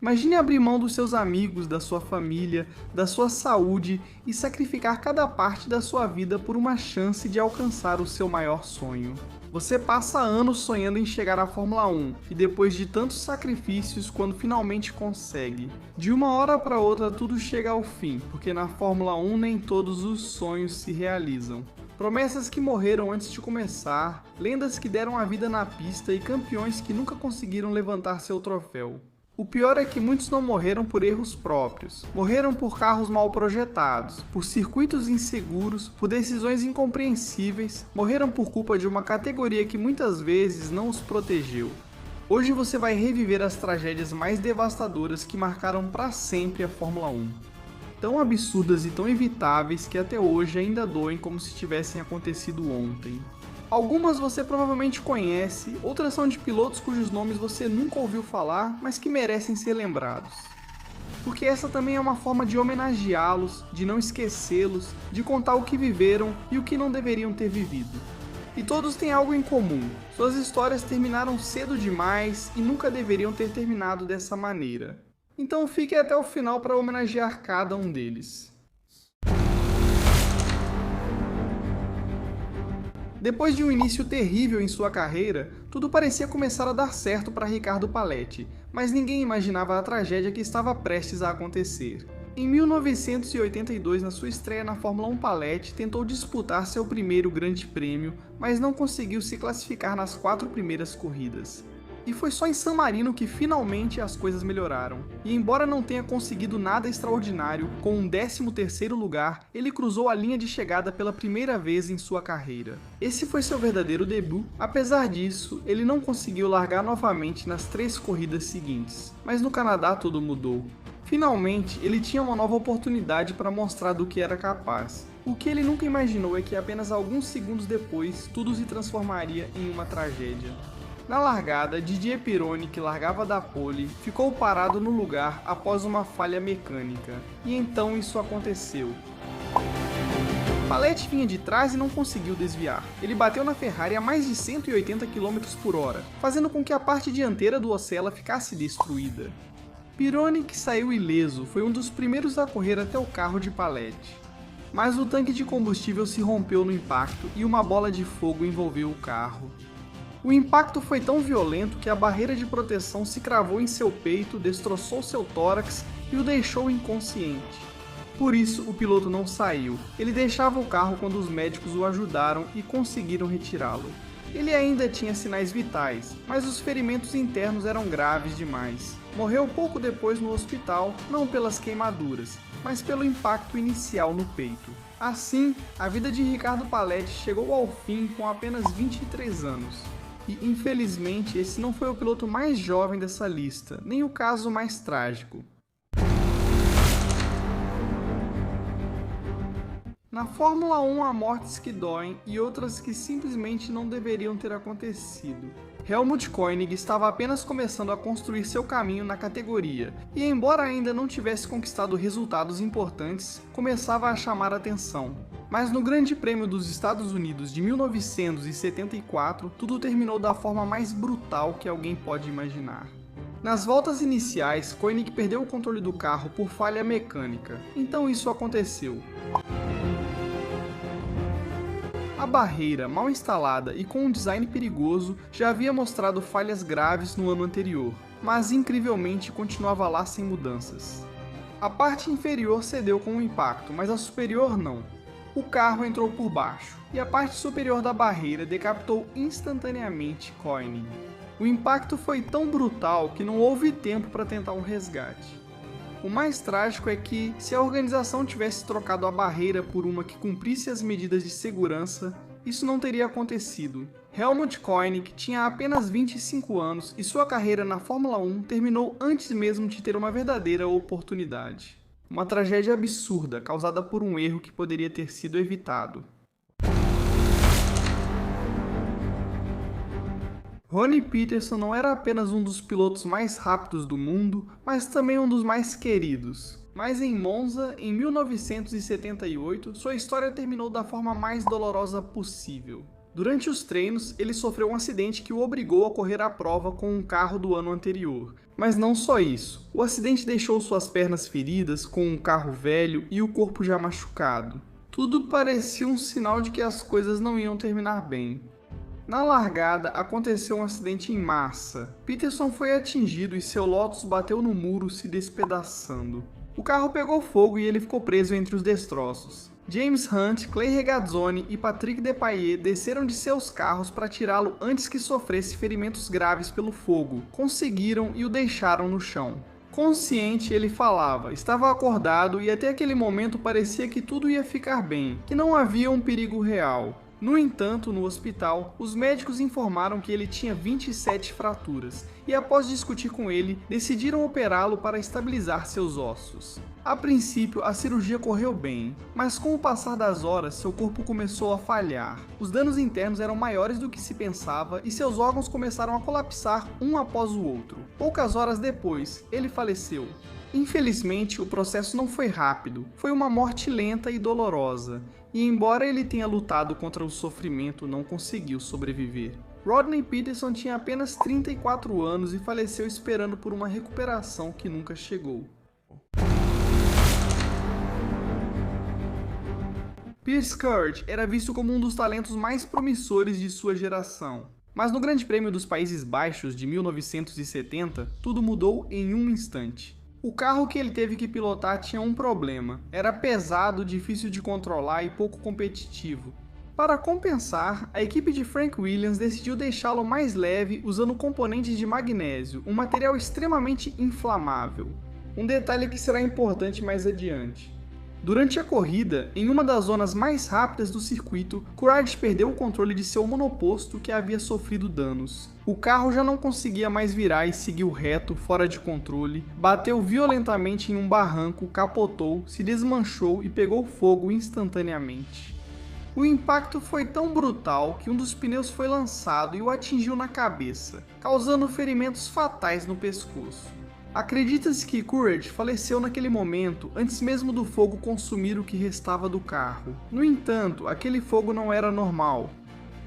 Imagine abrir mão dos seus amigos, da sua família, da sua saúde e sacrificar cada parte da sua vida por uma chance de alcançar o seu maior sonho. Você passa anos sonhando em chegar à Fórmula 1 e depois de tantos sacrifícios, quando finalmente consegue, de uma hora para outra tudo chega ao fim, porque na Fórmula 1 nem todos os sonhos se realizam. Promessas que morreram antes de começar, lendas que deram a vida na pista e campeões que nunca conseguiram levantar seu troféu. O pior é que muitos não morreram por erros próprios. Morreram por carros mal projetados, por circuitos inseguros, por decisões incompreensíveis, morreram por culpa de uma categoria que muitas vezes não os protegeu. Hoje você vai reviver as tragédias mais devastadoras que marcaram para sempre a Fórmula 1. Tão absurdas e tão evitáveis que até hoje ainda doem como se tivessem acontecido ontem. Algumas você provavelmente conhece, outras são de pilotos cujos nomes você nunca ouviu falar, mas que merecem ser lembrados. Porque essa também é uma forma de homenageá-los, de não esquecê-los, de contar o que viveram e o que não deveriam ter vivido. E todos têm algo em comum, suas histórias terminaram cedo demais e nunca deveriam ter terminado dessa maneira. Então fique até o final para homenagear cada um deles. Depois de um início terrível em sua carreira, tudo parecia começar a dar certo para Riccardo Paletti, mas ninguém imaginava a tragédia que estava prestes a acontecer. Em 1982, na sua estreia na Fórmula 1, Paletti tentou disputar seu primeiro grande prêmio, mas não conseguiu se classificar nas 4 primeiras corridas. E foi só em San Marino que finalmente as coisas melhoraram. E embora não tenha conseguido nada extraordinário, com um 13º lugar, ele cruzou a linha de chegada pela primeira vez em sua carreira. Esse foi seu verdadeiro debut. Apesar disso, ele não conseguiu largar novamente nas 3 corridas seguintes. Mas no Canadá tudo mudou. Finalmente, ele tinha uma nova oportunidade para mostrar do que era capaz. O que ele nunca imaginou é que apenas alguns segundos depois, tudo se transformaria em uma tragédia. Na largada, Didier Pironi, que largava da pole, ficou parado no lugar após uma falha mecânica. E então isso aconteceu. Paletti vinha de trás e não conseguiu desviar. Ele bateu na Ferrari a mais de 180 km por hora, fazendo com que a parte dianteira do Osella ficasse destruída. Pironi, que saiu ileso, foi um dos primeiros a correr até o carro de Paletti. Mas o tanque de combustível se rompeu no impacto e uma bola de fogo envolveu o carro. O impacto foi tão violento que a barreira de proteção se cravou em seu peito, destroçou seu tórax e o deixou inconsciente. Por isso, o piloto não saiu. Ele deixava o carro quando os médicos o ajudaram e conseguiram retirá-lo. Ele ainda tinha sinais vitais, mas os ferimentos internos eram graves demais. Morreu pouco depois no hospital, não pelas queimaduras, mas pelo impacto inicial no peito. Assim, a vida de Riccardo Paletti chegou ao fim com apenas 23 anos. E, infelizmente, esse não foi o piloto mais jovem dessa lista, nem o caso mais trágico. Na Fórmula 1 há mortes que doem e outras que simplesmente não deveriam ter acontecido. Helmut Koenig estava apenas começando a construir seu caminho na categoria, e embora ainda não tivesse conquistado resultados importantes, começava a chamar atenção. Mas no Grande Prêmio dos Estados Unidos de 1974, tudo terminou da forma mais brutal que alguém pode imaginar. Nas voltas iniciais, Koenig perdeu o controle do carro por falha mecânica, então isso aconteceu. A barreira, mal instalada e com um design perigoso, já havia mostrado falhas graves no ano anterior, mas incrivelmente continuava lá sem mudanças. A parte inferior cedeu com o impacto, mas a superior não. O carro entrou por baixo, e a parte superior da barreira decapitou instantaneamente Koenig. O impacto foi tão brutal que não houve tempo para tentar um resgate. O mais trágico é que, se a organização tivesse trocado a barreira por uma que cumprisse as medidas de segurança, isso não teria acontecido. Helmut Koenig tinha apenas 25 anos e sua carreira na Fórmula 1 terminou antes mesmo de ter uma verdadeira oportunidade. Uma tragédia absurda causada por um erro que poderia ter sido evitado. Ronnie Peterson não era apenas um dos pilotos mais rápidos do mundo, mas também um dos mais queridos. Mas em Monza, em 1978, sua história terminou da forma mais dolorosa possível. Durante os treinos, ele sofreu um acidente que o obrigou a correr a prova com um carro do ano anterior, Mas não só isso, o acidente deixou suas pernas feridas, com um carro velho e o corpo já machucado. Tudo parecia um sinal de que as coisas não iam terminar bem. Na largada, aconteceu um acidente em massa. Peterson foi atingido e seu Lotus bateu no muro, se despedaçando. O carro pegou fogo e ele ficou preso entre os destroços. James Hunt, Clay Regazzoni e Patrick Depailler desceram de seus carros para tirá-lo antes que sofresse ferimentos graves pelo fogo. Conseguiram e o deixaram no chão. Consciente, ele falava, estava acordado e até aquele momento parecia que tudo ia ficar bem, que não havia um perigo real. No entanto, no hospital, os médicos informaram que ele tinha 27 fraturas e, após discutir com ele, decidiram operá-lo para estabilizar seus ossos. A princípio, a cirurgia correu bem, mas com o passar das horas, seu corpo começou a falhar. Os danos internos eram maiores do que se pensava e seus órgãos começaram a colapsar um após o outro. Poucas horas depois, ele faleceu. Infelizmente, o processo não foi rápido, foi uma morte lenta e dolorosa, e embora ele tenha lutado contra o sofrimento, não conseguiu sobreviver. Rodney Peterson tinha apenas 34 anos e faleceu esperando por uma recuperação que nunca chegou. Pierce Courage era visto como um dos talentos mais promissores de sua geração. Mas no Grande Prêmio dos Países Baixos de 1970, tudo mudou em um instante. O carro que ele teve que pilotar tinha um problema. Era pesado, difícil de controlar e pouco competitivo. Para compensar, a equipe de Frank Williams decidiu deixá-lo mais leve usando componentes de magnésio, um material extremamente inflamável. Um detalhe que será importante mais adiante. Durante a corrida, em uma das zonas mais rápidas do circuito, Courage perdeu o controle de seu monoposto que havia sofrido danos. O carro já não conseguia mais virar e seguiu reto, fora de controle, bateu violentamente em um barranco, capotou, se desmanchou e pegou fogo instantaneamente. O impacto foi tão brutal que um dos pneus foi lançado e o atingiu na cabeça, causando ferimentos fatais no pescoço. Acredita-se que Courage faleceu naquele momento, antes mesmo do fogo consumir o que restava do carro. No entanto, aquele fogo não era normal.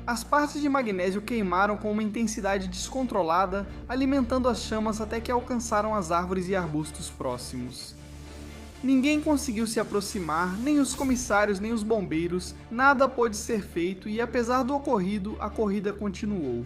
As partes de magnésio queimaram com uma intensidade descontrolada, alimentando as chamas até que alcançaram as árvores e arbustos próximos. Ninguém conseguiu se aproximar, nem os comissários nem os bombeiros, nada pôde ser feito e, apesar do ocorrido, a corrida continuou.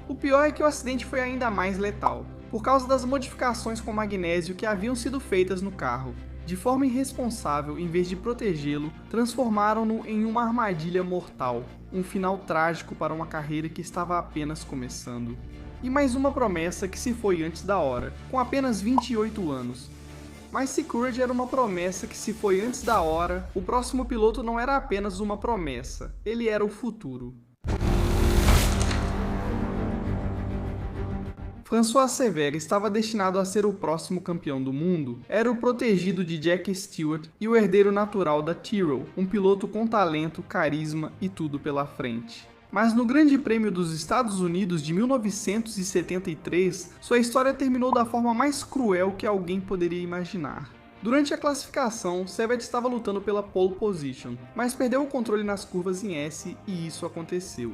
O pior é que o acidente foi ainda mais letal, por causa das modificações com magnésio que haviam sido feitas no carro. De forma irresponsável, em vez de protegê-lo, transformaram-no em uma armadilha mortal, um final trágico para uma carreira que estava apenas começando. E mais uma promessa que se foi antes da hora, com apenas 28 anos. Mas se Courage era uma promessa que se foi antes da hora, o próximo piloto não era apenas uma promessa, ele era o futuro. François Cevert estava destinado a ser o próximo campeão do mundo. Era o protegido de Jack Stewart e o herdeiro natural da Tyrrell, um piloto com talento, carisma e tudo pela frente. Mas no Grande Prêmio dos Estados Unidos de 1973, sua história terminou da forma mais cruel que alguém poderia imaginar. Durante a classificação, Cevert estava lutando pela pole position, mas perdeu o controle nas curvas em S e isso aconteceu.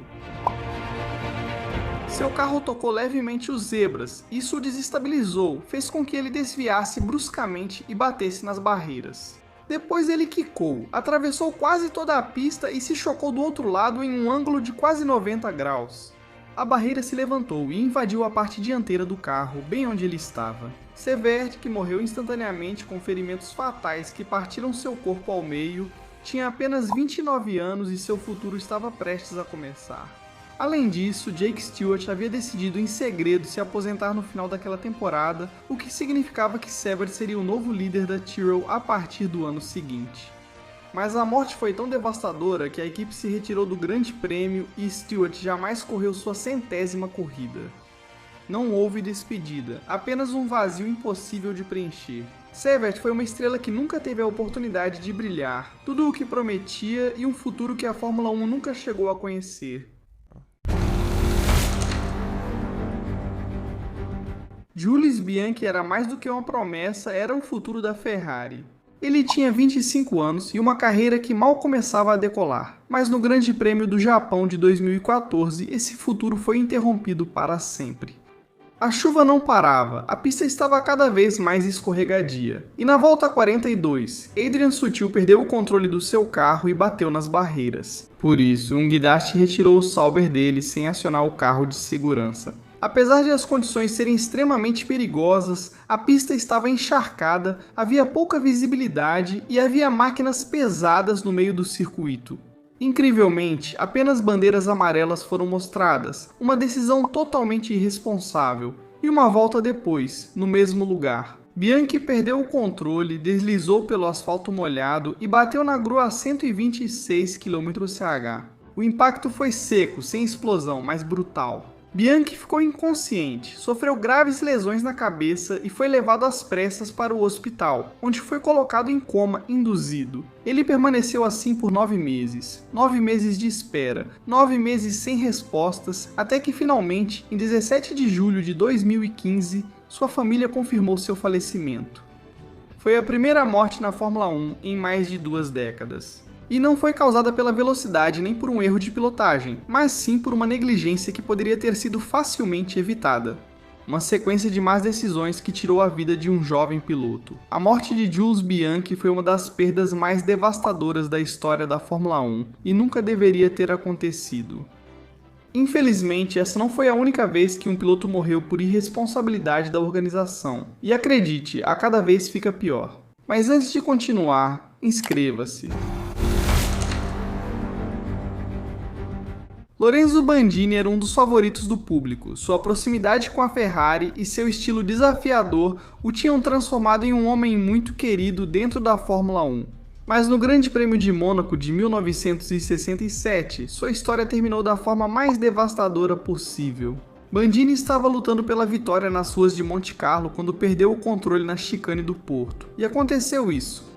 Seu carro tocou levemente os zebras, isso o desestabilizou, fez com que ele desviasse bruscamente e batesse nas barreiras. Depois ele quicou, atravessou quase toda a pista e se chocou do outro lado em um ângulo de quase 90 graus. A barreira se levantou e invadiu a parte dianteira do carro, bem onde ele estava. Cevert, que morreu instantaneamente com ferimentos fatais que partiram seu corpo ao meio, tinha apenas 29 anos e seu futuro estava prestes a começar. Além disso, Jake Stewart havia decidido em segredo se aposentar no final daquela temporada, o que significava que Cevert seria o novo líder da Tyrrell a partir do ano seguinte. Mas a morte foi tão devastadora que a equipe se retirou do Grande Prêmio e Stewart jamais correu sua 100ª corrida. Não houve despedida, apenas um vazio impossível de preencher. Cevert foi uma estrela que nunca teve a oportunidade de brilhar, tudo o que prometia e um futuro que a Fórmula 1 nunca chegou a conhecer. Jules Bianchi era mais do que uma promessa, era o futuro da Ferrari. Ele tinha 25 anos e uma carreira que mal começava a decolar, mas no Grande Prêmio do Japão de 2014 esse futuro foi interrompido para sempre. A chuva não parava, a pista estava cada vez mais escorregadia. E na volta 42, Adrian Sutil perdeu o controle do seu carro e bateu nas barreiras. Por isso, um guindaste retirou o Sauber dele sem acionar o carro de segurança. Apesar de as condições serem extremamente perigosas, a pista estava encharcada, havia pouca visibilidade e havia máquinas pesadas no meio do circuito. Incrivelmente, apenas bandeiras amarelas foram mostradas, uma decisão totalmente irresponsável. E uma volta depois, no mesmo lugar, Bianchi perdeu o controle, deslizou pelo asfalto molhado e bateu na grua a 126 km/h. O impacto foi seco, sem explosão, mas brutal. Bianchi ficou inconsciente, sofreu graves lesões na cabeça e foi levado às pressas para o hospital, onde foi colocado em coma induzido. Ele permaneceu assim por 9 meses. 9 meses de espera, 9 meses sem respostas, até que finalmente, em 17 de julho de 2015, sua família confirmou seu falecimento. Foi a primeira morte na Fórmula 1 em mais de 2 décadas. E não foi causada pela velocidade nem por um erro de pilotagem, mas sim por uma negligência que poderia ter sido facilmente evitada. Uma sequência de más decisões que tirou a vida de um jovem piloto. A morte de Jules Bianchi foi uma das perdas mais devastadoras da história da Fórmula 1 e nunca deveria ter acontecido. Infelizmente, essa não foi a única vez que um piloto morreu por irresponsabilidade da organização. E acredite, a cada vez fica pior. Mas antes de continuar, inscreva-se. Lorenzo Bandini era um dos favoritos do público. Sua proximidade com a Ferrari e seu estilo desafiador o tinham transformado em um homem muito querido dentro da Fórmula 1. Mas no Grande Prêmio de Mônaco de 1967, sua história terminou da forma mais devastadora possível. Bandini estava lutando pela vitória nas ruas de Monte Carlo quando perdeu o controle na chicane do Porto. E aconteceu isso.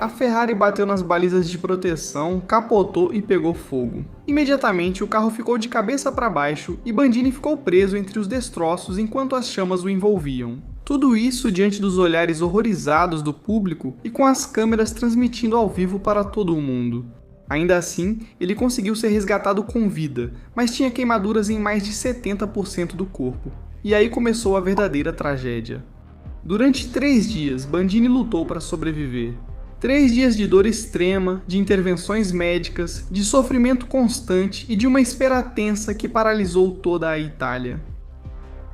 A Ferrari bateu nas balizas de proteção, capotou e pegou fogo. Imediatamente o carro ficou de cabeça para baixo e Bandini ficou preso entre os destroços enquanto as chamas o envolviam. Tudo isso diante dos olhares horrorizados do público e com as câmeras transmitindo ao vivo para todo o mundo. Ainda assim, ele conseguiu ser resgatado com vida, mas tinha queimaduras em mais de 70% do corpo. E aí começou a verdadeira tragédia. Durante 3 dias, Bandini lutou para sobreviver. 3 dias de dor extrema, de intervenções médicas, de sofrimento constante e de uma espera tensa que paralisou toda a Itália.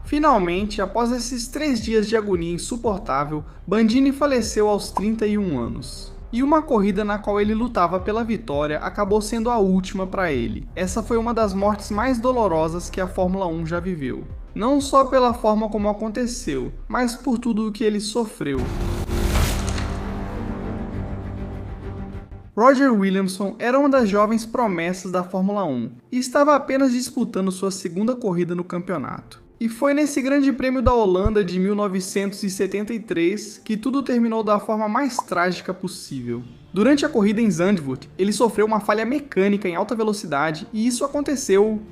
Finalmente, após esses 3 dias de agonia insuportável, Bandini faleceu aos 31 anos. E uma corrida na qual ele lutava pela vitória acabou sendo a última para ele. Essa foi uma das mortes mais dolorosas que a Fórmula 1 já viveu. Não só pela forma como aconteceu, mas por tudo o que ele sofreu. Roger Williamson era uma das jovens promessas da Fórmula 1 e estava apenas disputando sua segunda corrida no campeonato. E foi nesse Grande Prêmio da Holanda de 1973 que tudo terminou da forma mais trágica possível. Durante a corrida em Zandvoort, ele sofreu uma falha mecânica em alta velocidade e isso aconteceu.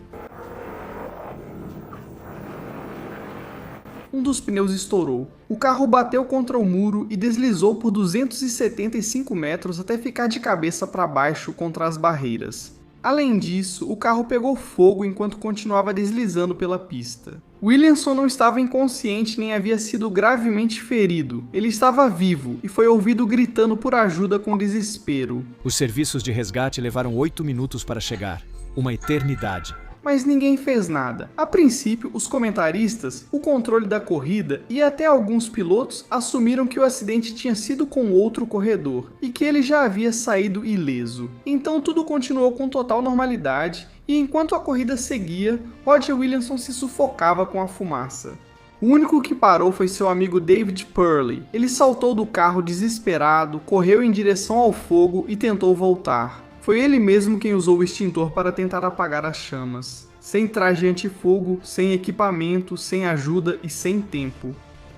Um dos pneus estourou. O carro bateu contra o muro e deslizou por 275 metros até ficar de cabeça para baixo contra as barreiras. Além disso, o carro pegou fogo enquanto continuava deslizando pela pista. Williamson não estava inconsciente nem havia sido gravemente ferido. Ele estava vivo e foi ouvido gritando por ajuda com desespero. Os serviços de resgate levaram 8 minutos para chegar. Uma eternidade. Mas ninguém fez nada. A princípio, os comentaristas, o controle da corrida e até alguns pilotos assumiram que o acidente tinha sido com outro corredor e que ele já havia saído ileso. Então tudo continuou com total normalidade e enquanto a corrida seguia, Roger Williamson se sufocava com a fumaça. O único que parou foi seu amigo David Purley. Ele saltou do carro desesperado, correu em direção ao fogo e tentou voltar. Foi ele mesmo quem usou o extintor para tentar apagar as chamas. Sem traje antifogo, sem equipamento, sem ajuda e sem tempo.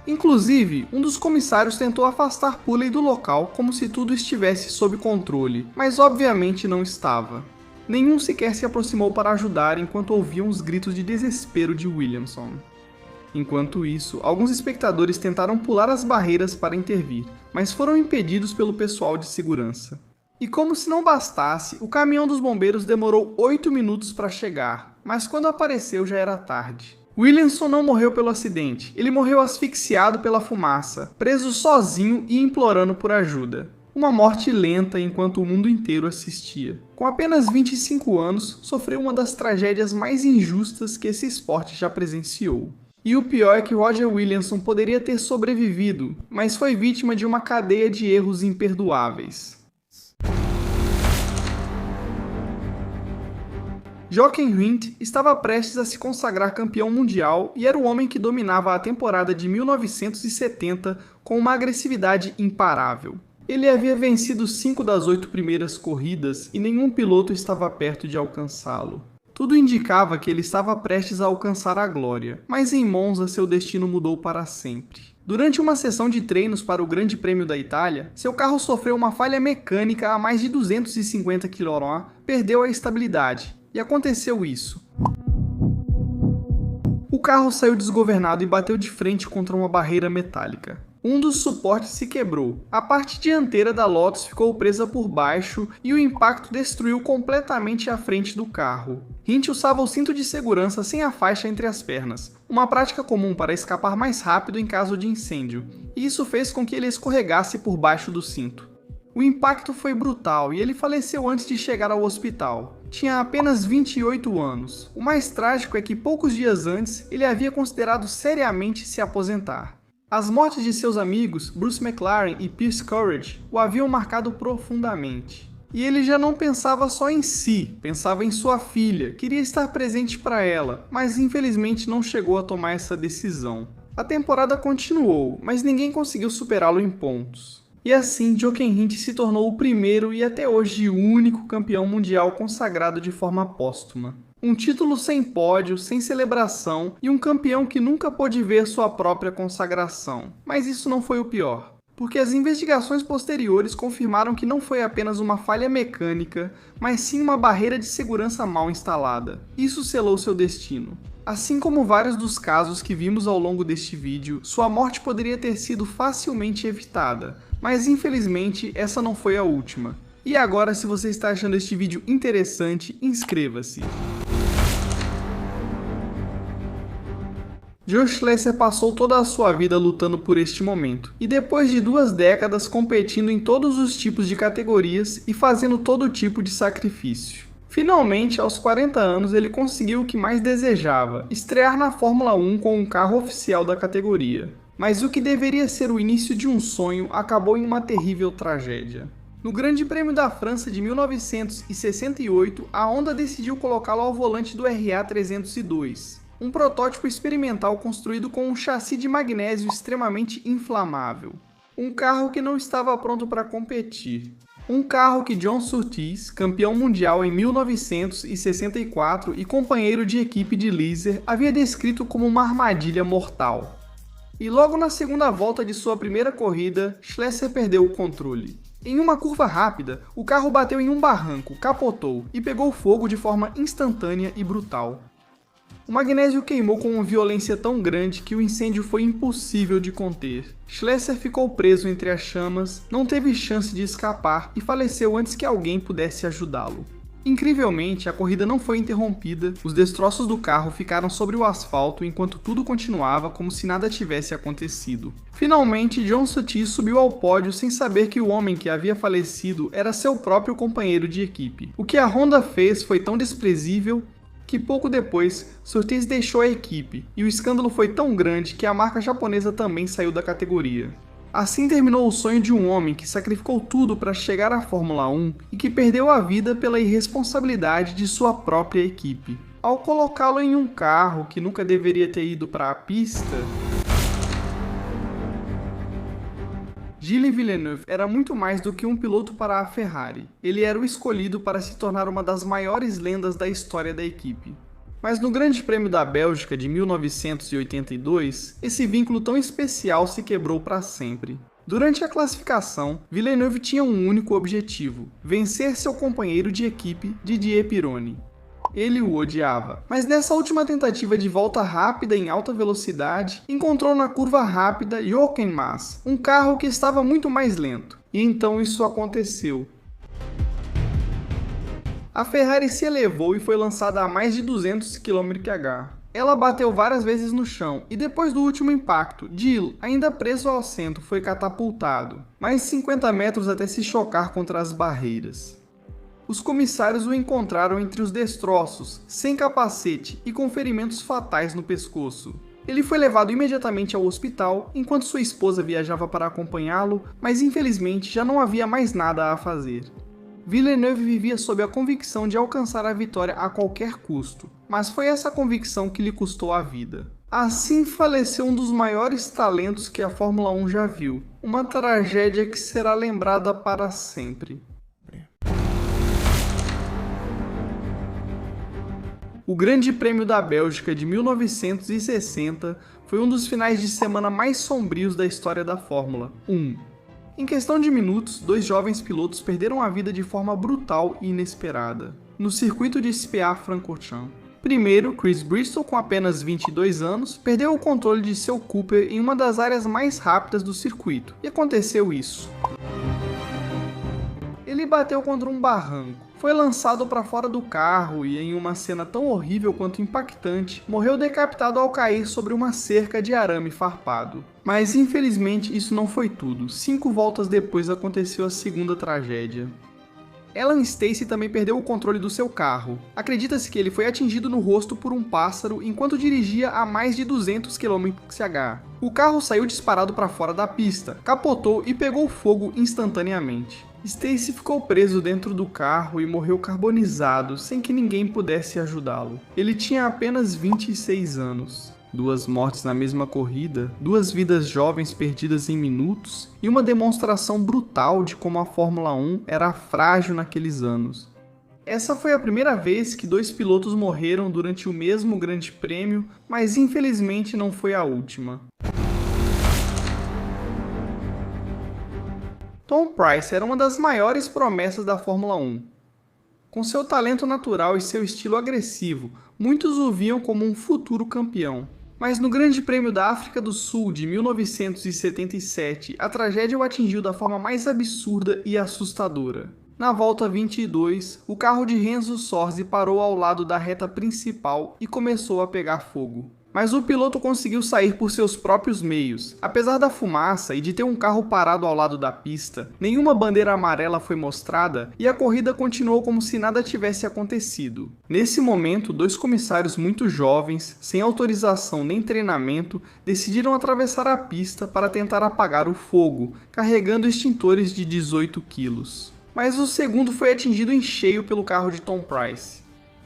Inclusive, um dos comissários tentou afastar Purley do local como se tudo estivesse sob controle, mas obviamente não estava. Nenhum sequer se aproximou para ajudar enquanto ouviam os gritos de desespero de Williamson. Enquanto isso, alguns espectadores tentaram pular as barreiras para intervir, mas foram impedidos pelo pessoal de segurança. E como se não bastasse, o caminhão dos bombeiros demorou 8 minutos para chegar. mas quando apareceu já era tarde. Williamson não morreu pelo acidente, ele morreu asfixiado pela fumaça, preso sozinho e implorando por ajuda. Uma morte lenta enquanto o mundo inteiro assistia. Com apenas 25 anos, sofreu uma das tragédias mais injustas que esse esporte já presenciou. E o pior é que Roger Williamson poderia ter sobrevivido, mas foi vítima de uma cadeia de erros imperdoáveis. Jochen Rindt estava prestes a se consagrar campeão mundial e era o homem que dominava a temporada de 1970 com uma agressividade imparável. Ele havia vencido 5 das 8 primeiras corridas e nenhum piloto estava perto de alcançá-lo. Tudo indicava que ele estava prestes a alcançar a glória, mas em Monza seu destino mudou para sempre. Durante uma sessão de treinos para o Grande Prêmio da Itália, seu carro sofreu uma falha mecânica a mais de 250 km/h, perdeu a estabilidade. E aconteceu isso. O carro saiu desgovernado e bateu de frente contra uma barreira metálica. Um dos suportes se quebrou, a parte dianteira da Lotus ficou presa por baixo e o impacto destruiu completamente a frente do carro. Rindt usava o cinto de segurança sem a faixa entre as pernas, uma prática comum para escapar mais rápido em caso de incêndio, e isso fez com que ele escorregasse por baixo do cinto. O impacto foi brutal e ele faleceu antes de chegar ao hospital. Tinha apenas 28 anos. O mais trágico é que poucos dias antes ele havia considerado seriamente se aposentar. As mortes de seus amigos, Bruce McLaren e Pierce Courage, o haviam marcado profundamente. E ele já não pensava só em si, pensava em sua filha, queria estar presente para ela, mas infelizmente não chegou a tomar essa decisão. A temporada continuou, mas ninguém conseguiu superá-lo em pontos. E assim, Jochen Rindt se tornou o primeiro e até hoje o único campeão mundial consagrado de forma póstuma. Um título sem pódio, sem celebração e um campeão que nunca pôde ver sua própria consagração. Mas isso não foi o pior, porque as investigações posteriores confirmaram que não foi apenas uma falha mecânica, mas sim uma barreira de segurança mal instalada. Isso selou seu destino. Assim como vários dos casos que vimos ao longo deste vídeo, sua morte poderia ter sido facilmente evitada, mas infelizmente essa não foi a última. E agora, se você está achando este vídeo interessante, inscreva-se. Joe Schlesser passou toda a sua vida lutando por este momento, e depois de 2 décadas competindo em todos os tipos de categorias e fazendo todo tipo de sacrifício. Finalmente, aos 40 anos, ele conseguiu o que mais desejava, estrear na Fórmula 1 com um carro oficial da categoria. Mas o que deveria ser o início de um sonho acabou em uma terrível tragédia. No Grande Prêmio da França de 1968, a Honda decidiu colocá-lo ao volante do RA302, um protótipo experimental construído com um chassi de magnésio extremamente inflamável. Um carro que não estava pronto para competir. Um carro que John Surtees, campeão mundial em 1964 e companheiro de equipe de Leaser, havia descrito como uma armadilha mortal. E logo na segunda volta de sua primeira corrida, Schlesser perdeu o controle. Em uma curva rápida, o carro bateu em um barranco, capotou e pegou fogo de forma instantânea e brutal. O magnésio queimou com uma violência tão grande que o incêndio foi impossível de conter. Schlesser ficou preso entre as chamas, não teve chance de escapar e faleceu antes que alguém pudesse ajudá-lo. Incrivelmente, a corrida não foi interrompida, os destroços do carro ficaram sobre o asfalto enquanto tudo continuava como se nada tivesse acontecido. Finalmente, John Surtees subiu ao pódio sem saber que o homem que havia falecido era seu próprio companheiro de equipe. O que a Honda fez foi tão desprezível que pouco depois, Surtees deixou a equipe, e o escândalo foi tão grande que a marca japonesa também saiu da categoria. Assim terminou o sonho de um homem que sacrificou tudo para chegar à Fórmula 1 e que perdeu a vida pela irresponsabilidade de sua própria equipe. Ao colocá-lo em um carro que nunca deveria ter ido para a pista, Gilles Villeneuve era muito mais do que um piloto para a Ferrari. Ele era o escolhido para se tornar uma das maiores lendas da história da equipe. Mas no Grande Prêmio da Bélgica de 1982, esse vínculo tão especial se quebrou para sempre. Durante a classificação, Villeneuve tinha um único objetivo: vencer seu companheiro de equipe, Didier Pironi. Ele o odiava, mas nessa última tentativa de volta rápida em alta velocidade, encontrou na curva rápida Jochen Mass, um carro que estava muito mais lento. E então isso aconteceu. A Ferrari se elevou e foi lançada a mais de 200 km/h. Ela bateu várias vezes no chão e depois do último impacto, Jill, ainda preso ao assento, foi catapultado, mais 50 metros até se chocar contra as barreiras. Os comissários o encontraram entre os destroços, sem capacete e com ferimentos fatais no pescoço. Ele foi levado imediatamente ao hospital, enquanto sua esposa viajava para acompanhá-lo, mas infelizmente já não havia mais nada a fazer. Villeneuve vivia sob a convicção de alcançar a vitória a qualquer custo, mas foi essa convicção que lhe custou a vida. Assim faleceu um dos maiores talentos que a Fórmula 1 já viu, uma tragédia que será lembrada para sempre. O Grande Prêmio da Bélgica de 1960 foi um dos finais de semana mais sombrios da história da Fórmula 1. Em questão de minutos, 2 jovens pilotos perderam a vida de forma brutal e inesperada, no circuito de Spa-Francorchamps. Primeiro, Chris Bristol, com apenas 22 anos, perdeu o controle de seu Cooper em uma das áreas mais rápidas do circuito, e aconteceu isso. Ele bateu contra um barranco, foi lançado para fora do carro e, em uma cena tão horrível quanto impactante, morreu decapitado ao cair sobre uma cerca de arame farpado. Mas infelizmente isso não foi tudo. 5 voltas depois aconteceu a segunda tragédia. Alan Stacey também perdeu o controle do seu carro. Acredita-se que ele foi atingido no rosto por um pássaro enquanto dirigia a mais de 200 km/h. O carro saiu disparado para fora da pista, capotou e pegou fogo instantaneamente. Stacey ficou preso dentro do carro e morreu carbonizado, sem que ninguém pudesse ajudá-lo. Ele tinha apenas 26 anos. 2 mortes na mesma corrida, 2 vidas jovens perdidas em minutos e uma demonstração brutal de como a Fórmula 1 era frágil naqueles anos. Essa foi a primeira vez que 2 pilotos morreram durante o mesmo Grande Prêmio, mas infelizmente não foi a última. Tom Pryce era uma das maiores promessas da Fórmula 1. Com seu talento natural e seu estilo agressivo, muitos o viam como um futuro campeão. Mas no Grande Prêmio da África do Sul de 1977, a tragédia o atingiu da forma mais absurda e assustadora. Na volta 22, o carro de Renzo Sorzi parou ao lado da reta principal e começou a pegar fogo. Mas o piloto conseguiu sair por seus próprios meios. Apesar da fumaça e de ter um carro parado ao lado da pista, nenhuma bandeira amarela foi mostrada e a corrida continuou como se nada tivesse acontecido. Nesse momento, 2 comissários muito jovens, sem autorização nem treinamento, decidiram atravessar a pista para tentar apagar o fogo, carregando extintores de 18 quilos. Mas o segundo foi atingido em cheio pelo carro de Tom Pryce.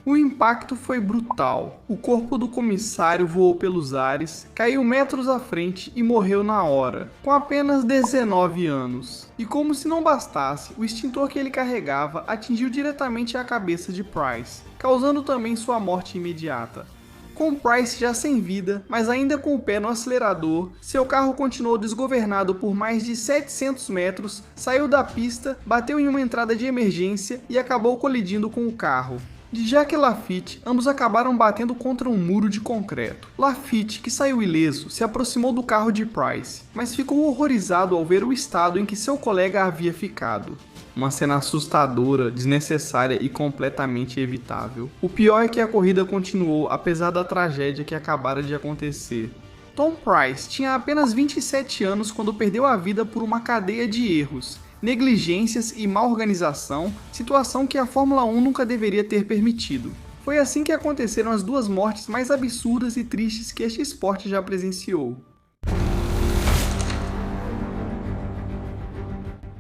O impacto foi brutal. O corpo do comissário voou pelos ares, caiu metros à frente e morreu na hora, com apenas 19 anos. E como se não bastasse, o extintor que ele carregava atingiu diretamente a cabeça de Pryce, causando também sua morte imediata. Com Pryce já sem vida, mas ainda com o pé no acelerador, seu carro continuou desgovernado por mais de 700 metros, saiu da pista, bateu em uma entrada de emergência e acabou colidindo com o carro. De Jacques e Laffite, ambos acabaram batendo contra um muro de concreto. Laffite, que saiu ileso, se aproximou do carro de Pryce, mas ficou horrorizado ao ver o estado em que seu colega havia ficado. Uma cena assustadora, desnecessária e completamente evitável. O pior é que a corrida continuou apesar da tragédia que acabara de acontecer. Tom Pryce tinha apenas 27 anos quando perdeu a vida por uma cadeia de erros, negligências e má organização, situação que a Fórmula 1 nunca deveria ter permitido. Foi assim que aconteceram as 2 mortes mais absurdas e tristes que este esporte já presenciou.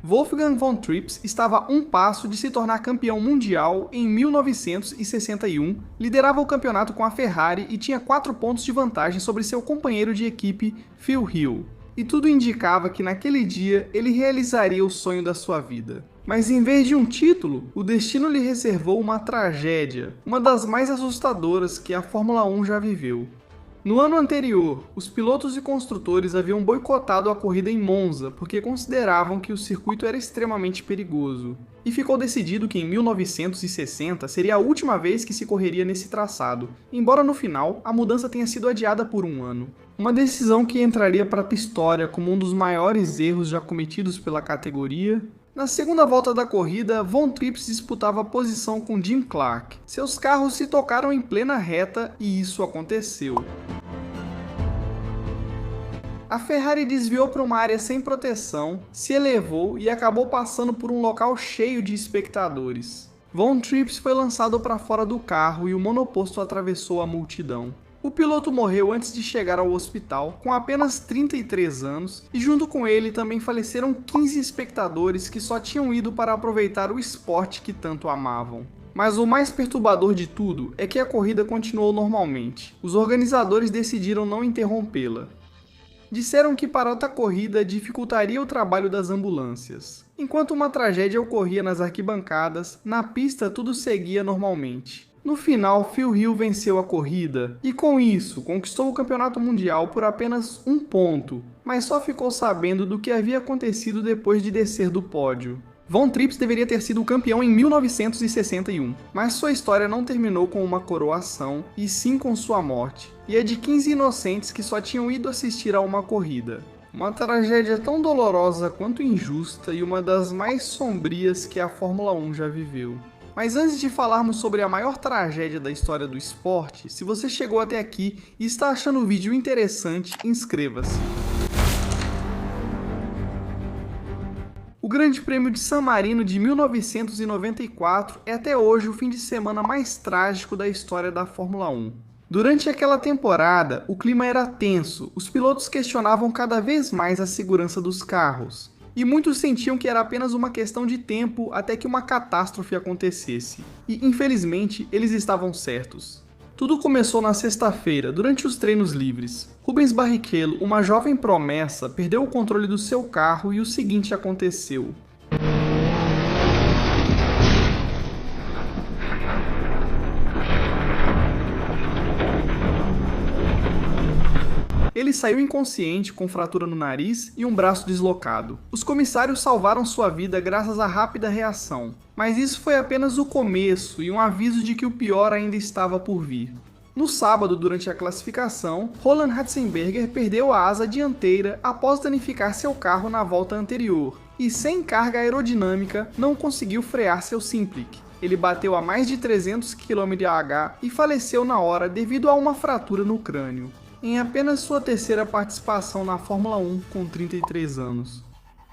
Wolfgang von Trips estava a um passo de se tornar campeão mundial em 1961, liderava o campeonato com a Ferrari e tinha 4 pontos de vantagem sobre seu companheiro de equipe, Phil Hill. E tudo indicava que naquele dia ele realizaria o sonho da sua vida. Mas em vez de um título, o destino lhe reservou uma tragédia, uma das mais assustadoras que a Fórmula 1 já viveu. No ano anterior, os pilotos e construtores haviam boicotado a corrida em Monza porque consideravam que o circuito era extremamente perigoso. E ficou decidido que em 1960 seria a última vez que se correria nesse traçado, embora no final a mudança tenha sido adiada por um ano. Uma decisão que entraria para a história como um dos maiores erros já cometidos pela categoria, Na segunda volta da corrida, Von Trips disputava a posição com Jim Clark. Seus carros se tocaram em plena reta e isso aconteceu. A Ferrari desviou para uma área sem proteção, se elevou e acabou passando por um local cheio de espectadores. Von Trips foi lançado para fora do carro e o monoposto atravessou a multidão. O piloto morreu antes de chegar ao hospital, com apenas 33 anos, e junto com ele também faleceram 15 espectadores que só tinham ido para aproveitar o esporte que tanto amavam. Mas o mais perturbador de tudo é que a corrida continuou normalmente. Os organizadores decidiram não interrompê-la. Disseram que parar a corrida dificultaria o trabalho das ambulâncias. Enquanto uma tragédia ocorria nas arquibancadas, na pista tudo seguia normalmente. No final, Phil Hill venceu a corrida e com isso conquistou o campeonato mundial por apenas um ponto, mas só ficou sabendo do que havia acontecido depois de descer do pódio. Von Trips deveria ter sido campeão em 1961, mas sua história não terminou com uma coroação, e sim com sua morte, e é de 15 inocentes que só tinham ido assistir a uma corrida. Uma tragédia tão dolorosa quanto injusta e uma das mais sombrias que a Fórmula 1 já viveu. Mas antes de falarmos sobre a maior tragédia da história do esporte, se você chegou até aqui e está achando o vídeo interessante, inscreva-se. O Grande Prêmio de San Marino de 1994 é até hoje o fim de semana mais trágico da história da Fórmula 1. Durante aquela temporada, o clima era tenso, os pilotos questionavam cada vez mais a segurança dos carros. E muitos sentiam que era apenas uma questão de tempo até que uma catástrofe acontecesse. E, infelizmente, eles estavam certos. Tudo começou na sexta-feira, durante os treinos livres. Rubens Barrichello, uma jovem promessa, perdeu o controle do seu carro e o seguinte aconteceu. Ele saiu inconsciente, com fratura no nariz e um braço deslocado. Os comissários salvaram sua vida graças à rápida reação, mas isso foi apenas o começo e um aviso de que o pior ainda estava por vir. No sábado, durante a classificação, Roland Ratzenberger perdeu a asa dianteira após danificar seu carro na volta anterior, e sem carga aerodinâmica não conseguiu frear seu Simplic. Ele bateu a mais de 300 km/h e faleceu na hora devido a uma fratura no crânio. Em apenas sua terceira participação na Fórmula 1 com 33 anos.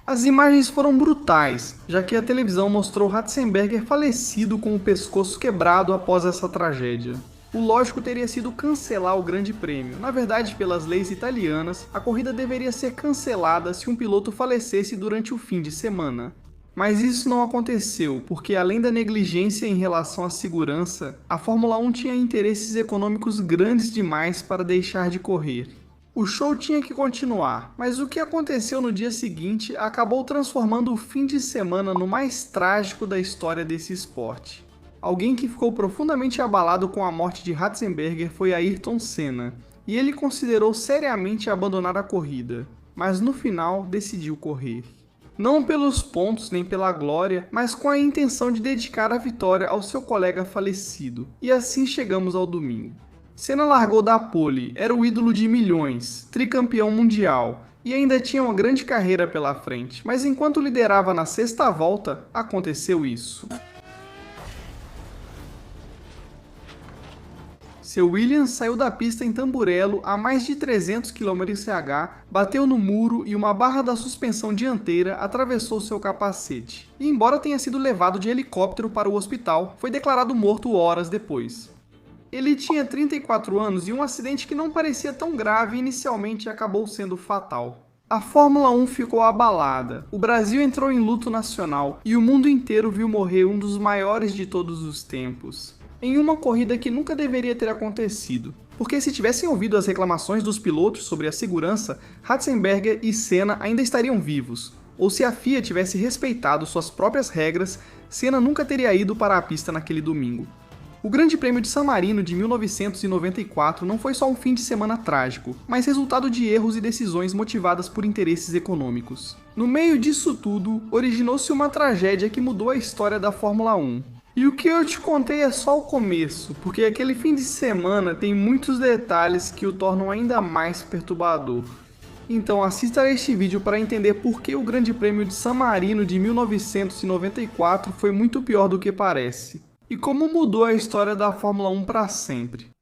As imagens foram brutais, já que a televisão mostrou Ratzenberger falecido com o pescoço quebrado após essa tragédia. O lógico teria sido cancelar o Grande Prêmio. Na verdade, pelas leis italianas, a corrida deveria ser cancelada se um piloto falecesse durante o fim de semana. Mas isso não aconteceu, porque além da negligência em relação à segurança, a Fórmula 1 tinha interesses econômicos grandes demais para deixar de correr. O show tinha que continuar, mas o que aconteceu no dia seguinte acabou transformando o fim de semana no mais trágico da história desse esporte. Alguém que ficou profundamente abalado com a morte de Ratzenberger foi Ayrton Senna, e ele considerou seriamente abandonar a corrida, mas no final decidiu correr. Não pelos pontos nem pela glória, mas com a intenção de dedicar a vitória ao seu colega falecido. E assim chegamos ao domingo. Senna largou da pole, era o ídolo de milhões, tricampeão mundial, e ainda tinha uma grande carreira pela frente, mas enquanto liderava na sexta volta, aconteceu isso. Seu Williams saiu da pista em Tamburello a mais de 300 km/h, bateu no muro e uma barra da suspensão dianteira atravessou seu capacete. E embora tenha sido levado de helicóptero para o hospital, foi declarado morto horas depois. Ele tinha 34 anos e um acidente que não parecia tão grave inicialmente acabou sendo fatal. A Fórmula 1 ficou abalada, o Brasil entrou em luto nacional e o mundo inteiro viu morrer um dos maiores de todos os tempos. Em uma corrida que nunca deveria ter acontecido, porque se tivessem ouvido as reclamações dos pilotos sobre a segurança, Ratzenberger e Senna ainda estariam vivos, ou se a FIA tivesse respeitado suas próprias regras, Senna nunca teria ido para a pista naquele domingo. O Grande Prêmio de San Marino de 1994 não foi só um fim de semana trágico, mas resultado de erros e decisões motivadas por interesses econômicos. No meio disso tudo, originou-se uma tragédia que mudou a história da Fórmula 1. E o que eu te contei é só o começo, porque aquele fim de semana tem muitos detalhes que o tornam ainda mais perturbador. Então assista a este vídeo para entender por que o Grande Prêmio de San Marino de 1994 foi muito pior do que parece, e como mudou a história da Fórmula 1 para sempre.